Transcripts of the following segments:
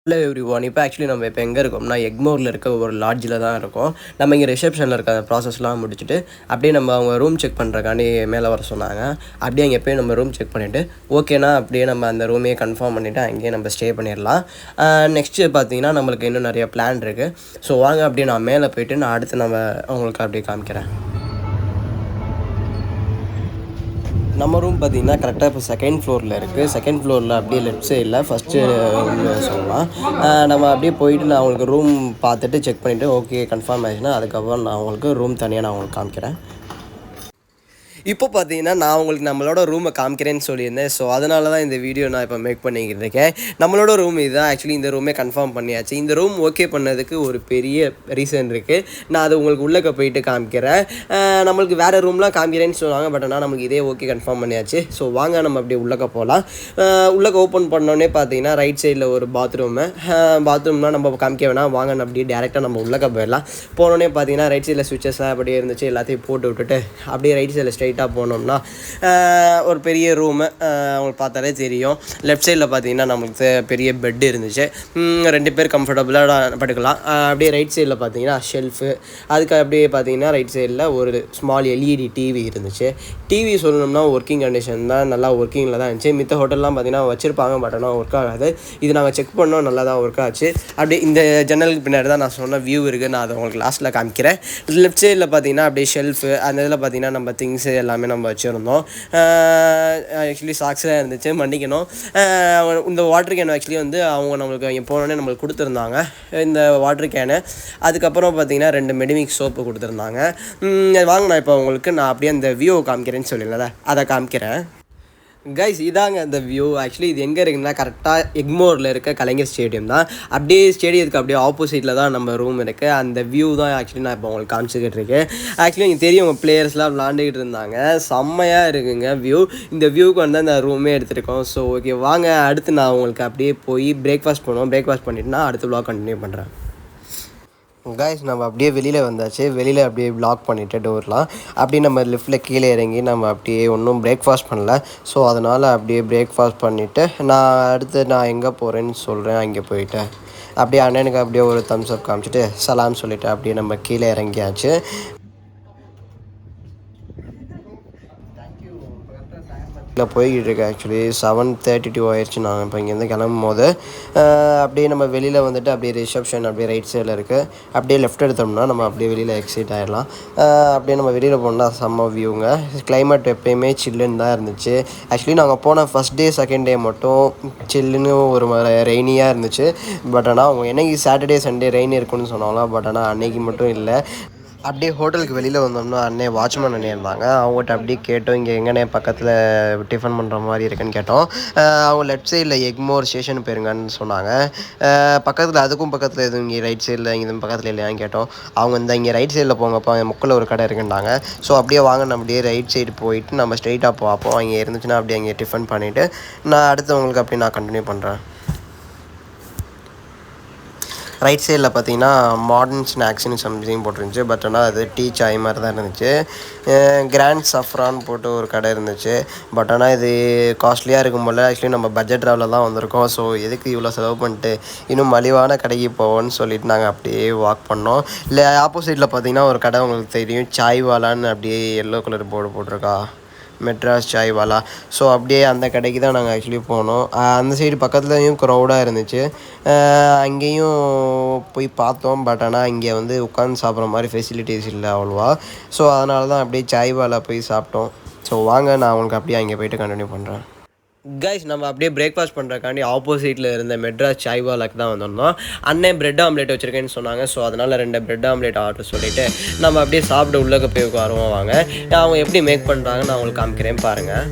Hello everyone. இப்போ actually நம்ம இப்போ எங்கே இருக்கோம்னா, எக்மோரில் இருக்க ஒரு லாட்ஜில் தான் இருக்கோம். நம்ம இங்கே ரிசப்ஷனில் இருக்க ப்ராசஸ்லாம் முடிச்சுட்டு அப்படியே நம்ம அவங்க ரூம் செக் பண்ணுறக்காண்டி மேலே வர சொன்னாங்க. அப்படியே அங்கே போய் நம்ம ரூம் செக் பண்ணிவிட்டு ஓகேனா அப்படியே நம்ம அந்த ரூமையே கன்ஃபார்ம் பண்ணிவிட்டு அங்கேயே நம்ம ஸ்டே பண்ணிடலாம். நெக்ஸ்ட்டு பார்த்தீங்கன்னா நம்மளுக்கு இன்னும் நிறைய பிளான் இருக்குது. ஸோ வாங்க அப்படியே நான் மேலே போயிட்டு நான் அடுத்து நம்ம அவங்களுக்கு அப்படியே காமிக்கிறேன். நம்ம ரூம் பார்த்தீங்கன்னா கரெக்டாக இப்போ செகண்ட் ஃப்ளோரில் இருக்குது. செகண்ட் ஃப்ளோரில் அப்படியே லெஃப்ட் சைடில் ஃபஸ்ட்டு ரூம்னு சொல்லலாம். நம்ம அப்படியே போயிட்டு நான் அவங்களுக்கு ரூம் பார்த்துட்டு செக் பண்ணிவிட்டு ஓகே கன்ஃபார்ம் ஆயிடுச்சுன்னா அதுக்கப்புறம் நான் அவங்களுக்கு ரூம் தனியாக நான் உங்களுக்கு காமிக்கிறேன். இப்போ பார்த்தீங்கன்னா நான் உங்களுக்கு நம்மளோட ரூமை காமிக்கிறேன்னு சொல்லியிருந்தேன். ஸோ அதனால தான் இந்த வீடியோ நான் இப்போ மேக் பண்ணிக்கிட்டு இருக்கேன். நம்மளோட ரூம் இதுதான். ஆக்சுவலி இந்த ரூமே கன்ஃபார்ம் பண்ணியாச்சு. இந்த ரூம் ஓகே பண்ணதுக்கு ஒரு பெரிய ரீசன் இருக்குது. நான் அது உங்களுக்கு உள்ளக்க போயிட்டு காமிக்கிறேன். நம்மளுக்கு வேறு ரூம்லாம் காமிக்கிறேன்னு சொன்னாங்க. பட் ஆனால் நமக்கு இதே ஓகே கன்ஃபார்ம் பண்ணியாச்சு. ஸோ வாங்க நம்ம அப்படியே உள்ளக்க போகலாம். உள்ளக்க ஓப்பன் பண்ணோடனே பார்த்தீங்கன்னா ரைட் சைடில் ஒரு பாத்ரூம்னால் நம்ம காமிக்க வேணாம். வாங்க அப்படியே டேரெக்டாக நம்ம உள்ளக்க போயிடலாம். போனோடனே பார்த்தீங்கன்னா ரைட் சைடில் சுவிச்சஸ்லாம் அப்படியே இருந்துச்சு. எல்லாத்தையும் போட்டு விட்டுட்டு அப்படியே ரைட் சைடில் ஸ்ட்ரைட்டாக போனோம்னா ஒரு பெரிய ரூமு அவங்களுக்கு பார்த்தாலே தெரியும். லெஃப்ட் சைடில் பார்த்தீங்கன்னா நம்மளுக்கு பெரிய பெட்டு இருந்துச்சு. 2 பேர் கம்ஃபர்டபுளாக படுக்கலாம். அப்படியே ரைட் சைடில் பார்த்தீங்கன்னா ஷெல்ஃபு, அதுக்கு அப்படியே பார்த்தீங்கன்னா ரைட் சைடில் ஒரு ஸ்மால் எல்இடி டிவி இருந்துச்சு. டிவி சொல்லணும்னா ஒர்க்கிங் கண்டிஷன் தான், நல்லா ஒர்க்கிங்கில் தான் இருந்துச்சு. மித்த ஹோட்டல்லாம் பார்த்தீங்கன்னா வச்சுருப்பாங்க, பட் ஆனால் ஒர்க் ஆகாது. இது நாங்கள் செக் பண்ணோம், நல்லா தான் ஒர்க் ஆச்சு. அப்படியே இந்த ஜன்னலுக்கு பின்னாடி தான் நான் சொன்ன வியூ இருக்குது. நான் அதை உங்களுக்கு லாஸ்ட்டில் காமிக்கிறேன். லெஃப்ட் சைடில் பார்த்தீங்கன்னா அப்படியே ஷெல்ஃபு, அந்த இதில் பார்த்தீங்கன்னா நம்ம திங்ஸு எல்லாமே நம்ம வச்சுருந்தோம். ஆக்சுவலி சாக்ஸ்லாம் இருந்துச்சு, மன்னிக்கணும். இந்த வாட்டர் கேன் ஆக்சுவலி வந்து அவங்க நம்மளுக்கு இங்கே போனோடனே நம்மளுக்கு கொடுத்துருந்தாங்க இந்த வாட்டர் கேனு. அதுக்கப்புறம் பார்த்தீங்கன்னா 2 மெடிமிக்ஸ் சோப்பு கொடுத்துருந்தாங்க. வாங்க நான் இப்போ உங்களுக்கு நான் அப்படியே அந்த வியூ காமிக்கிறேன்னு சொல்லியிருந்தேன், அதை காமிக்கிறேன். கைஸ் இதாங்க அந்த வியூ. ஆக்சுவலி இது எங்கே இருக்குன்னா கரெக்டாக எக்மோரில் இருக்க கலைஞர் ஸ்டேடியம் தான். அப்படியே ஸ்டேடியத்துக்கு அப்படியே ஆப்போசிட்டில் தான் நம்ம ரூம் இருக்குது. அந்த வியூ தான் ஆக்சுவலி நான் இப்போ உங்களுக்கு காமிச்சிக்கிட்டு இருக்கேன். ஆக்சுவலி இங்கே தெரியும் உங்கள் பிளேயர்ஸ்லாம் விளாண்டுக்கிட்டு இருந்தாங்க. செம்மையாக இருக்குங்க வியூ. இந்த வியூக்கு வந்து அந்த ரூமே எடுத்துருக்கோம். ஸோ ஓகே வாங்க அடுத்து நான் உங்களுக்கு அப்படியே போய் பிரேக்ஃபாஸ்ட் பண்ணுவோம். பிரேக்ஃபாஸ்ட் பண்ணிவிட்டு நான் அடுத்த விளாக் கண்டினியூ பண்ணுறேன். கைஸ் நம்ம அப்படியே வெளியில் வந்தாச்சு. வெளியில் அப்படியே லாக் பண்ணிவிட்டு டோர்லாம் அப்படியே நம்ம லிஃப்ட்டில் கீழே இறங்கி நம்ம அப்படியே ஒன்றும் பிரேக்ஃபாஸ்ட் பண்ணல. ஸோ அதனால் அப்படியே பிரேக்ஃபாஸ்ட் பண்ணிவிட்டு நான் எங்கே போகிறேன்னு சொல்கிறேன். அங்கே போயிட்டு அப்படியே அண்ணனுக்கு அப்படியே ஒரு தம்ஸ் அப் காமிச்சிட்டு சலாம் சொல்லிவிட்டு அப்படியே நம்ம கீழே இறங்கியாச்சு. போய்கிட்டு இருக்கேன். ஆக்சுவலி 7:32 ஆயிடுச்சு. நான் இப்போ இங்கேருந்து கிளம்பும் போது அப்படியே நம்ம வெளியில் வந்துட்டு அப்படியே ரிசப்ஷன் அப்படியே ரைட் சைடில் இருக்குது. அப்படியே லெஃப்ட் எடுத்தோம்னா நம்ம அப்படியே வெளியில் எக்ஸிட் ஆகிடலாம். அப்படியே நம்ம வெளியில் போனால் செம்ம வியூங்க. கிளைமேட் எப்போயுமே சில்லுன்னு தான் இருந்துச்சு. ஆக்சுவலி நாங்கள் போன ஃபஸ்ட் டே செகண்ட் டே மட்டும் சில்லுன்னு ஒரு ரெய்னியாக இருந்துச்சு. பட் ஆனால் அவங்க என்னைக்கு சாட்டர்டே சண்டே ரெயின் இருக்குன்னு சொன்னாங்களா, பட் ஆனால் அன்னைக்கு மட்டும் இல்லை. அப்படியே ஹோட்டலுக்கு வெளியில் வந்தோம்னா வாட்ச்மேன் அண்ணே இருந்தாங்க. அவங்ககிட்ட அப்படியே கேட்டோம், இங்கே எங்கண்ணே பக்கத்தில் டிஃபன் பண்ணுற மாதிரி இருக்குன்னு கேட்டோம். அவங்க லெஃப்ட் சைடில் எக்மோர் ஸ்டேஷன் போயிருங்கன்னு சொன்னாங்க. பக்கத்தில் அதுக்கும் பக்கத்தில் எதுவும் இங்கே ரைட் சைடில் இங்கே பக்கத்தில் இல்லையான்னு கேட்டோம். அவங்க இங்கே ரைட் சைடில் போங்கப்பா, முக்கில் ஒரு கடை இருக்குன்னாங்க. ஸோ அப்படியே வாங்க நம்ம அப்படியே ரைட் சைடு போயிட்டு நம்ம ஸ்ட்ரைட்டாக பார்ப்போம். அங்கே இருந்துச்சுன்னா அப்படியே அங்கே டிஃபன் பண்ணிவிட்டு நான் அடுத்தவங்களுக்கு அப்படியே நான் கண்டினியூ பண்ணுறேன். ரைட் சைடில் பார்த்தீங்கன்னா மாடர்ன் ஸ்நாக்ஸ்னு சம்திங் போட்டிருந்துச்சு. பட் ஆனால் அது டீ சாய் மாதிரி தான் இருந்துச்சு. கிராண்ட் சஃப்ரான் போட்டு ஒரு கடை இருந்துச்சு. பட் ஆனால் இது காஸ்ட்லியாக இருக்கும் போல். ஆக்சுவலி நம்ம பட்ஜெட் ட்ராவலில் தான் வந்திருக்கோம். ஸோ எதுக்கு இவ்வளோ செலவு பண்ணிட்டு இன்னும் மலிவான கடைக்கு போவோன்னு சொல்லிட்டு நாங்கள் அப்படியே வாக் பண்ணோம். இல்லை ஆப்போசிட்டில் பார்த்தீங்கன்னா ஒரு கடை உங்களுக்கு தெரியும், சாய் வாலான்னு அப்படியே எல்லோ கலர் போர்டு போட்டிருக்கா, மெட்ராஸ் சாய் வாலா. ஸோ அப்படியே அந்த கடைக்கு தான் நாங்கள் ஆக்சுவலி போனோம். அந்த சைடு பக்கத்துலேயும் க்ரௌடாக இருந்துச்சு. அங்கேயும் போய் பார்த்தோம். பட் ஆனால் இங்கே வந்து உட்காந்து சாப்பிட்ற மாதிரி ஃபெசிலிட்டிஸ் இல்லை அவ்வளோவா. ஸோ அதனால தான் அப்படியே சாய் வாலா போய் சாப்பிட்டோம். ஸோ வாங்க நான் உங்களுக்கு அப்படியே அங்கே போய்ட்டு கண்டினியூ பண்ணுறேன். கைஸ் நம்ம அப்படியே பிரேக்ஃபாஸ்ட் பண்ணுறக்காண்டி ஆப்போசிட்டில் இருந்த மெட்ராஸ் சாய் வாலாக்கு தான் வந்திருந்தோம். அண்ணன் பிரெட் ஆம்லேட் வச்சுருக்கேன்னு சொன்னாங்க. ஸோ அதனால் 2 பிரெட் ஆம்லேட் ஆர்டர் சொல்லிவிட்டு நம்ம அப்படியே சாப்பிட்டு உள்ளே போய் உட்காருவோம். வாங்க அவங்க எப்படி மேக் பண்ணுறாங்கன்னு நான் உங்களுக்கு காமிக்கிறேன் பாருங்கள்.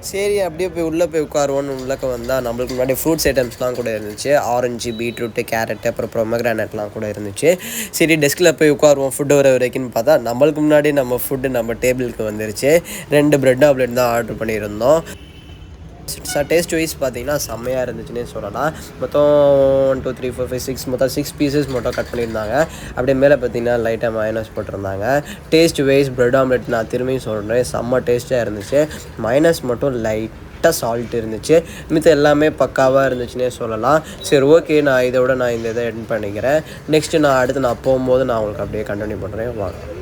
சரி அப்படியே போய் உள்ளே போய் உட்காருவோன்னு உள்ளக்க வந்தால் நம்மளுக்கு முன்னாடி ஃப்ரூட்ஸ் ஐட்டம்ஸ்லாம் கூட இருந்துச்சு. ஆரஞ்சு, பீட்ரூட்டு, கேரட்டு, அப்புறம் பொமக்ரானட்லாம் கூட இருந்துச்சு. சரி டெஸ்கில் போய் உட்காருவோம் ஃபுட்டு வர வரைக்கும்னு பார்த்தா நம்மளுக்கு முன்னாடி நம்ம ஃபுட்டு நம்ம டேபிளுக்கு வந்துருச்சு. 2 பிரெட் ஆம்லெட் தான் ஆர்டர் பண்ணியிருந்தோம். டேஸ்ட் வைஸ் பார்த்தீங்கன்னா செம்மையாக இருந்துச்சுன்னே சொல்லலாம். மொத்தம் 1 2 3 4 5 6 மொத்தம் 6 பீசஸ் மட்டும் கட் பண்ணியிருந்தாங்க. அப்படியே மேலே பார்த்தீங்கன்னா லைட்டாக மயோனைஸ் போட்டிருந்தாங்க. டேஸ்ட் வைஸ் பிரெட் ஆம்லெட் நான் திரும்பியும் சொல்கிறேன் செம்ம டேஸ்ட்டாக இருந்துச்சு. மயோனைஸ் மட்டும் லைட்டாக சால்ட் இருந்துச்சு. மித்த எல்லாமே பக்காவாக இருந்துச்சுன்னே சொல்லலாம். சரி ஓகே, நான் இந்த இதை எண்ட் பண்ணிக்கிறேன். நெக்ஸ்ட்டு நான் போகும்போது நான் உங்களுக்கு அப்படியே கண்டினியூ பண்ணுறேன். வாங்க.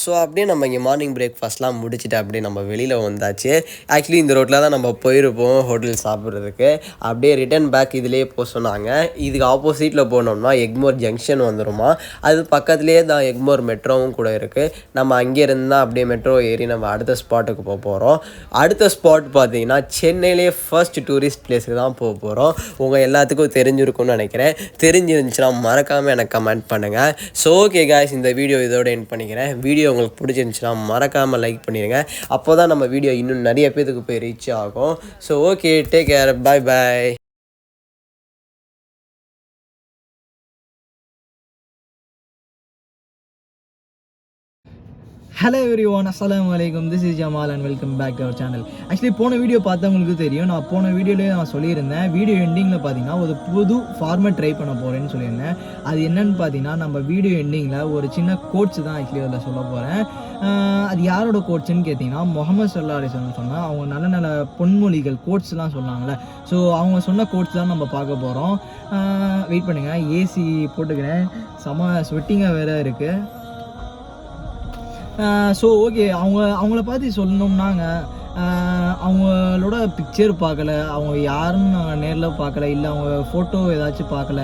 ஸோ அப்படியே நம்ம இங்கே மார்னிங் பிரேக்ஃபாஸ்ட்லாம் முடிச்சுட்டு அப்படியே நம்ம வெளியில் வந்தாச்சு. ஆக்சுவலி இந்த ரோட்டில் தான் நம்ம போயிருப்போம் ஹோட்டல் சாப்பிட்றதுக்கு. அப்படியே ரிட்டன் பேக் இதிலேயே போக சொன்னாங்க. இதுக்கு ஆப்போசிட்டில் போனோம்னா எக்மோர் ஜங்ஷன் வந்துடுமா. அது பக்கத்துலேயே தான் எக்மோர் மெட்ரோவும் கூட இருக்குது. நம்ம அங்கேருந்து தான் அப்படியே மெட்ரோ ஏறி நம்ம அடுத்த ஸ்பாட்டுக்கு போகிறோம். அடுத்த ஸ்பாட் பார்த்தீங்கன்னா சென்னையிலே ஃபர்ஸ்ட் டூரிஸ்ட் பிளேஸுக்கு தான் போகிறோம். உங்கள் எல்லாத்துக்கும் தெரிஞ்சிருக்கும்னு நினைக்கிறேன். தெரிஞ்சிருந்துச்சுன்னா மறக்காமல் எனக்கு கமெண்ட் பண்ணுங்கள். ஸோ ஓகே காய்ஸ், இந்த வீடியோ இதோட எண்ட் பண்ணிக்கிறேன். வீடியோ உங்களுக்கு பிடிச்சிருந்துச்சுன்னா மறக்காமல் லைக் பண்ணிடுங்க. அப்போ தான் நம்ம வீடியோ இன்னும் நிறைய பேருக்கு போய் ரீச் ஆகும். So okay, take care, bye bye. Hello everyone, அஸ்ஸலாமு அலைக்கும். This is Jamal and welcome back to our channel. Actually போன வீடியோ பார்த்தவங்களுக்கு தெரியும். நான் போன வீடியோலேயே நான் சொல்லியிருந்தேன், வீடியோ எண்டிங்கில் பார்த்தீங்கன்னா ஒரு புது ஃபார்மேட் ட்ரை பண்ண போகிறேன்னு சொல்லியிருந்தேன். அது என்னன்னு பார்த்தீங்கன்னா, நம்ம வீடியோ எண்டிங்கில் ஒரு சின்ன கோட்ஸ் தான் ஆக்சுவலி அதில் சொல்ல போகிறேன். அது யாரோட கோட்ஸ்ன்னு கேட்டிங்கன்னா, முகமது ஸல்லல்லாஹு அலைஹி வஸல்லம் சொன்னால் அவங்க நல்ல நல்ல பொன்மொழிகள் கோட்ஸ்லாம் சொன்னாங்களே. ஸோ அவங்க சொன்ன கோட்ஸ் தான் நம்ம பார்க்க போகிறோம். வெயிட் பண்ணுங்கள், ஏசி போட்டுக்கிறேன், செம ஸ்வெட்டிங்காக வேறு இருக்குது. ஸோ ஓகே, அவங்கள பார்த்து சொல்லணும்னாங்க, அவங்களோட பிக்சர் பார்க்கல, அவங்க யாருன்னு நாங்கள் நேரில் பார்க்கல, இல்லை அவங்க ஃபோட்டோ ஏதாச்சும் பார்க்கல,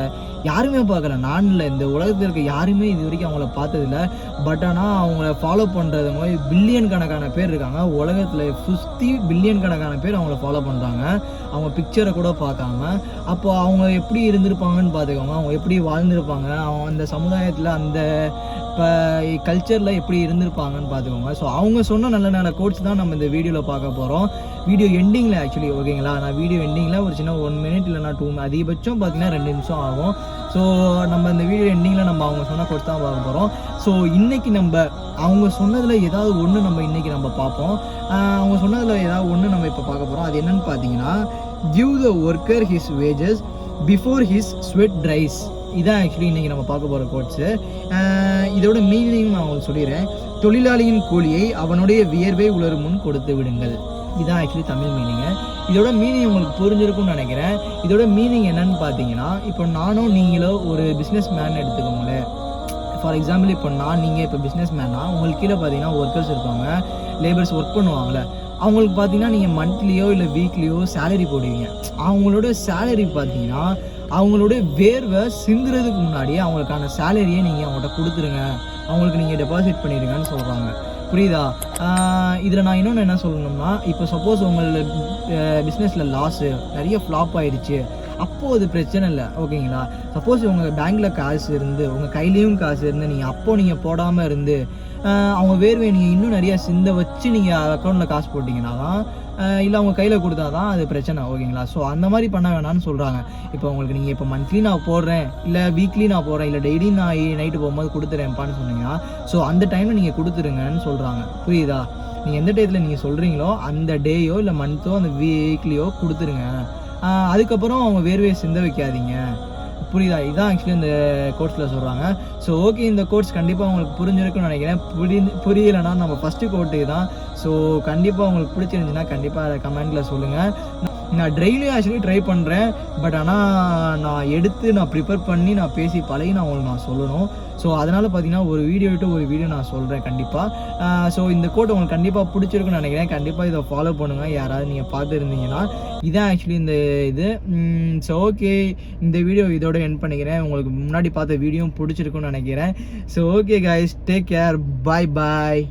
யாருமே பார்க்கல. நான் இல்லை, இந்த உலகத்தில் இருக்க யாருமே இது வரைக்கும் அவங்கள பார்த்ததில்ல. பட் ஆனால் அவங்கள ஃபாலோ பண்ணுறதுங்க பில்லியன் கணக்கான பேர் இருக்காங்க. உலகத்தில் சுற்றி பில்லியன் கணக்கான பேர் அவங்கள ஃபாலோ பண்ணுறாங்க, அவங்க பிக்சரை கூட பார்க்காம. அப்போ அவங்க எப்படி இருந்திருப்பாங்கன்னு பார்த்துக்கோங்க, அவங்க எப்படி வாழ்ந்திருப்பாங்க, அவங்க அந்த சமுதாயத்தில் அந்த இப்போ கல்ச்சரில் எப்படி இருந்திருப்பாங்கன்னு பார்த்துக்கோங்க. ஸோ அவங்க சொன்ன நல்ல நல்ல கோட்ஸ் தான் நம்ம இந்த வீடியோவில் பார்க்க போகிறோம். வீடியோ எண்டிங்கில் ஆக்சுவலி ஓகேங்களா, நான் வீடியோ எண்டிங்கில் ஒரு சின்ன 1 மினிட் இல்லைனா 2 அதிகபட்சம் பார்த்தீங்கன்னா 2 நிமிஷம் ஆகும். ஸோ நம்ம இந்த வீடியோ எண்டிங்கில் நம்ம அவங்க சொன்ன கோட்ஸ் தான் பார்க்க போகிறோம். ஸோ இன்றைக்கி நம்ம அவங்க சொன்னதில் ஏதாவது ஒன்று நம்ம இன்றைக்கி நம்ம பார்ப்போம். அவங்க சொன்னதில் ஏதாவது ஒன்று நம்ம இப்போ பார்க்க போகிறோம். அது என்னென்னு பார்த்தீங்கன்னா, give the worker his wages before his sweat dries. இதான் ஆக்சுவலி இன்றைக்கி நம்ம பார்க்க போகிற கோட்ஸு. இதோட மீனிங் நான் உங்களுக்கு சொல்லிடுறேன். தொழிலாளியின் கூலியை அவனுடைய வியர்வை உலரும் முன் கொடுத்து விடுங்கள். இதுதான் ஆக்சுவலி தமிழ் மீனிங்கு. இதோட மீனிங் உங்களுக்கு புரிஞ்சிருக்கும்னு நினைக்கிறேன். இதோட மீனிங் என்னன்னு பார்த்தீங்கன்னா, இப்போ நானும் நீங்களோ ஒரு பிஸ்னஸ் மேன் எடுத்துக்கோங்களேன். ஃபார் எக்ஸாம்பிள், இப்போ நீங்கள் இப்போ பிஸ்னஸ் மேன்னா உங்களுக்கு கீழே பார்த்தீங்கன்னா ஒர்க்கர்ஸ் இருப்பாங்க, லேபர்ஸ் ஒர்க் பண்ணுவாங்களே. அவங்களுக்கு பார்த்தீங்கன்னா நீங்கள் மந்த்லியோ இல்லை வீக்லியோ சேலரி போடுவீங்க. அவங்களோட சேலரி பார்த்தீங்கன்னா அவங்களோட வேர்வை சிந்துறதுக்கு முன்னாடியே அவங்களுக்கான சேலரியை நீங்கள் அவங்கள்ட்ட கொடுத்துருங்க, அவங்களுக்கு நீங்கள் டெபாசிட் பண்ணிடுங்கன்னு சொல்கிறாங்க. புரியுதா? இதில் நான் இன்னொன்று என்ன சொல்லணும்னா, இப்போ சப்போஸ் உங்களோட பிஸ்னஸில் லாஸு நிறைய ஃப்ளாப் ஆகிடுச்சு, அப்போது அது பிரச்சனை இல்லை ஓகேங்களா. சப்போஸ் உங்கள் பேங்க்கில் காசு இருந்து, உங்கள் கையிலையும் காசு இருந்து, நீங்கள் போடாமல் இருந்து அவங்க வேர்வையை நீங்கள் இன்னும் நிறையா சிந்த வச்சு நீங்கள் அக்கௌண்ட்டில் காசு போட்டிங்கன்னா தான், இல்லை அவங்க கையில் கொடுத்தா தான் அது பிரச்சனை ஓகேங்களா. ஸோ அந்த மாதிரி பண்ண வேணாம்னு சொல்கிறாங்க. இப்போ உங்களுக்கு நீங்கள் இப்போ மந்த்லி நான் போடுறேன், இல்லை வீக்லி நான் போடுறேன், இல்லை டெய்லி நான் நைட்டு போகும்போது கொடுத்துறேன்ப்பான்னு சொன்னீங்கன்னா, ஸோ அந்த டைமில் நீங்கள் கொடுத்துருங்கன்னு சொல்கிறாங்க. புரியுதா? நீங்கள் எந்த டயத்தில் நீங்கள் சொல்கிறீங்களோ அந்த டேயோ இல்லை மந்த்தோ அந்த வீக்லியோ கொடுத்துருங்க. அதுக்கப்புறம் அவங்க வேர்வையை சிந்த வைக்காதீங்க. புரியுதா? இதுதான் ஆக்சுவலி இந்த கோட்ஸில் சொல்கிறாங்க. ஸோ ஓகே, இந்த கோட்ஸ் கண்டிப்பாக உங்களுக்கு புரிஞ்சிருக்குன்னு நினைக்கிறேன். புரியலைன்னா நம்ம ஃபஸ்ட்டு கோட்டு தான். ஸோ கண்டிப்பாக உங்களுக்கு பிடிச்சிருந்துச்சுன்னா கண்டிப்பாக அதை கமெண்ட்டில் சொல்லுங்கள். நான் டெய்லியும் ஆக்சுவலி ட்ரை பண்ணுறேன். பட் ஆனால் நான் எடுத்து நான் ப்ரிப்பேர் பண்ணி நான் பேசி பழகி நான் உங்களுக்கு நான் சொல்லணும். ஸோ அதனால் பார்த்தீங்கன்னா ஒரு வீடியோ விட்டு ஒரு வீடியோ நான் சொல்கிறேன் கண்டிப்பாக. ஸோ இந்த கோட் உங்களுக்கு கண்டிப்பாக பிடிச்சிருக்குன்னு நினைக்கிறேன். கண்டிப்பாக இதை ஃபாலோ பண்ணுங்கள் யாராவது நீங்கள் பார்த்துருந்தீங்கன்னா. இதான் ஆக்சுவலி இந்த இது. ஸோ ஓகே, இந்த வீடியோ இதோட எண்ட் பண்ணிக்கிறேன். உங்களுக்கு முன்னாடி பார்த்த வீடியோவும் பிடிச்சிருக்குன்னு நினைக்கிறேன். So okay guys, take care, bye பாய்.